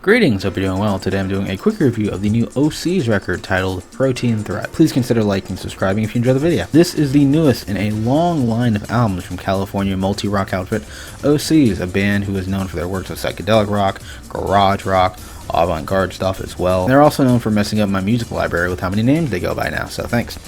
Greetings, hope you're doing well. Today I'm doing a quick review of the new Osees record titled Protean. Please consider liking and subscribing if you enjoy the video. This is the newest in a long line of albums from California multi-rock outfit Osees, a band who is known for their works of psychedelic rock, garage rock, avant-garde stuff as well. They're also known for messing up my music library with how many names they go by now, so thanks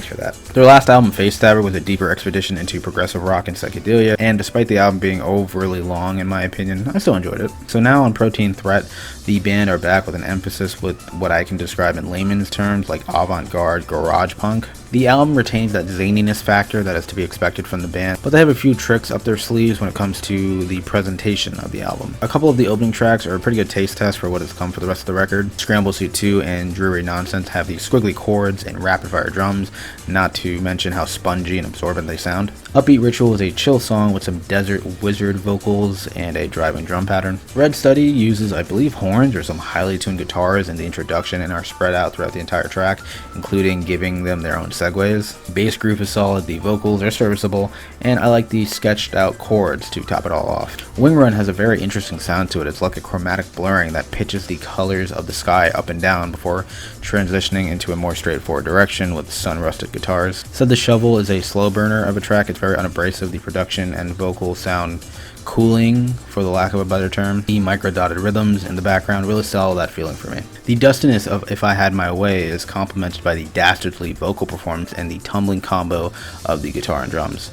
for that. Their last album, Face Stabber, was a deeper expedition into progressive rock and psychedelia, and despite the album being overly long in my opinion, I still enjoyed it. So now on Protean, the band are back with an emphasis with what I can describe in layman's terms like avant-garde garage punk. The album retains that zaniness factor that is to be expected from the band, but they have a few tricks up their sleeves when it comes to the presentation of the album. A couple of the opening tracks are a pretty good taste test for what has come for the rest of the record. Scramble Suit 2 and Dreary Nonsense have these squiggly chords and rapid fire drums, not to mention how spongy and absorbent they sound. Upbeat Ritual is a chill song with some desert wizard vocals and a driving drum pattern. Red Study uses, I believe, horns or some highly tuned guitars in the introduction and are spread out throughout the entire track, including giving them their own segues. Bass groove is solid, the vocals are serviceable, and I like the sketched out chords to top it all off. Wing Run has a very interesting sound to it. It's like a chromatic blurring that pitches the colors of the sky up and down before transitioning into a more straightforward direction with sun-rusted guitars. Said the Shovel is a slow burner of a track. It's very unabrasive. The production and vocals sound cooling, for the lack of a better term. The micro-dotted rhythms in the background really sell that feeling for me. The dustiness of If I Had My Way is complemented by the dastardly vocal performance and the tumbling combo of the guitar and drums.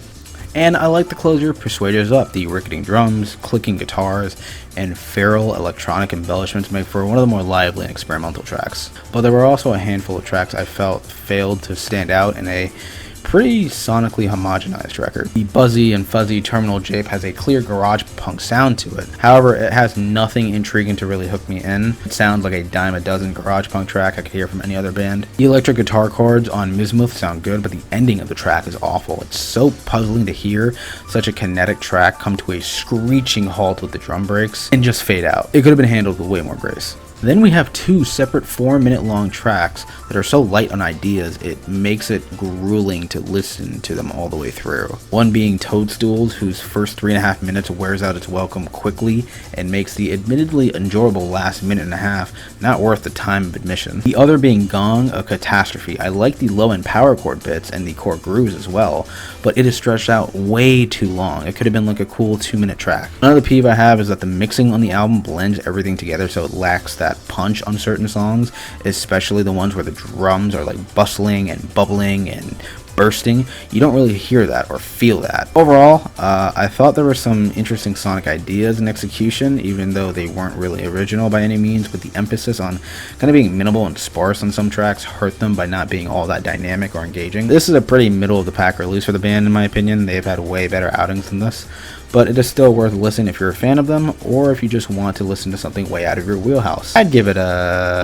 And I like the closer, Persuaders Up. The ricketing drums, clicking guitars, and feral electronic embellishments make for one of the more lively and experimental tracks. But there were also a handful of tracks I felt failed to stand out in a pretty sonically homogenized record. The buzzy and fuzzy Terminal JAPE has a clear garage punk sound to it. However, it has nothing intriguing to really hook me in. It sounds like a dime a dozen garage punk track I could hear from any other band. The electric guitar chords on MIZMUTH sound good, but the ending of the track is awful. It's so puzzling to hear such a kinetic track come to a screeching halt with the drum breaks and just fade out. It could have been handled with way more grace. Then we have two separate 4-minute long tracks that are so light on ideas it makes it grueling to listen to them all the way through. One being Toadstools, whose first 3.5 minutes wears out its welcome quickly and makes the admittedly enjoyable last minute and a half not worth the time of admission. The other being Gong, a catastrophe. I like the low end power chord bits and the chord grooves as well, but it is stretched out way too long. It could have been like a cool 2-minute track. Another peeve I have is that the mixing on the album blends everything together so it lacks that punch on certain songs, especially the ones where the drums are like bustling and bubbling and bursting. You don't really hear that or feel that. Overall, I thought there were some interesting sonic ideas in execution, even though they weren't really original by any means, but the emphasis on kind of being minimal and sparse on some tracks hurt them by not being all that dynamic or engaging. This is a pretty middle of the pack release for the band in my opinion. They've had way better outings than this, but it is still worth listening if you're a fan of them or if you just want to listen to something way out of your wheelhouse. I'd give it a